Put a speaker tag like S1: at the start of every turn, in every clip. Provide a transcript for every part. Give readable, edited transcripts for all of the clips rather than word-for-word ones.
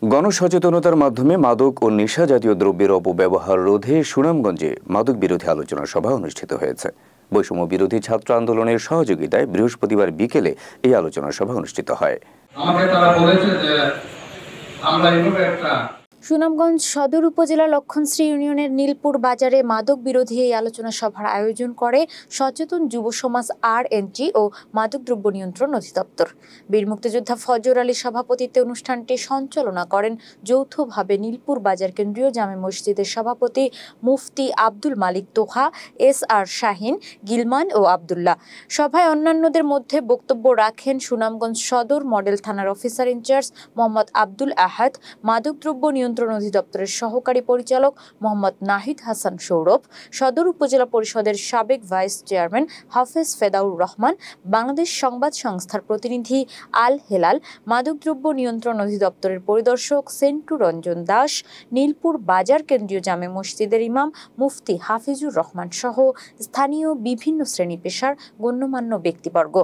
S1: গণসচেতনতার মাধ্যমে মাদক ও নেশা জাতীয় দ্রব্যের অপব্যবহার রোধে সুনামগঞ্জে মাদক বিরোধী আলোচনা সভা অনুষ্ঠিত হয়েছে। বৈষম্য বিরোধী ছাত্র আন্দোলনের সহযোগিতায় বৃহস্পতিবার বিকেলে এই আলোচনা সভা অনুষ্ঠিত হয়।
S2: সুনামগঞ্জ সদর উপজেলা লক্ষণশ্রী ইউনিয়নের নীলপুর বাজারে মাদক বিরোধী এই আলোচনা সভার আয়োজন করে সচেতন যুব সমাজ RNG ও মাদকদ্রব্য নিয়ন্ত্রণ অধিদপ্তর। বীর মুক্তিযোদ্ধা ফজর আলীর সভাপতিত্বে অনুষ্ঠানটি সঞ্চালনা করেন যৌথভাবে নীলপুর বাজার কেন্দ্রীয় জামে মসজিদের সভাপতি মুফতি আব্দুল মালিক তোহা, SR শাহিন, গিলমান ও আবদুল্লাহ। সভায় অন্যান্যদের মধ্যে বক্তব্য রাখেন সুনামগঞ্জ সদর মডেল থানার অফিসার ইনচার্জ মোহাম্মদ আব্দুল আহাদ, মাদকদ্রব্য নিয়ন্ত্রণ অধিদপ্তরের সহকারী পরিচালক মোহাম্মদ নাহিদ হাসান সৌরভ, সদর উপজেলা পরিষদের সাবেক ভাইস চেয়ারম্যান হাফেজ ফেদাউর রহমান, বাংলাদেশ সংবাদ সংস্থার প্রতিনিধি আল হেলাল, মাদকদ্রব্য নিয়ন্ত্রণ অধিদপ্তরের পরিদর্শক সেন্টু রঞ্জন দাস, নীলপুর বাজার কেন্দ্রীয় জামে মসজিদের ইমাম মুফতি হাফিজুর রহমান সহ স্থানীয় বিভিন্ন শ্রেণী পেশার গণ্যমান্য ব্যক্তিবর্গ।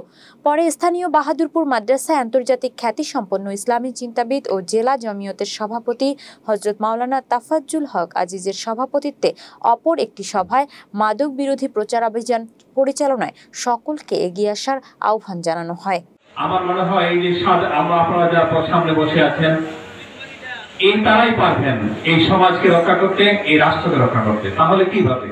S2: পরে স্থানীয় বাহাদুরপুর মাদ্রাসায় আন্তর্জাতিক খ্যাতিসম্পন্ন ইসলামী চিন্তাবিদ ও জেলা জমিয়তের সভাপতি হযরত মাওলানা তাফাজ্জুল হক আজিজের সভাপতিত্বে অপর একটি সভায় মাদক বিরোধী প্রচারাভিযান পরিচালনায় সকলকে এগিয়ে আসার আহ্বান জানানো হয়।
S3: আমার মনে হয় এই যে আপনারা যারা সামনে বসে আছেন, এই তারাই পারবেন এই সমাজকে রক্ষা করতে, এই রাষ্ট্রকে রক্ষা করতে। তাহলে কিভাবে?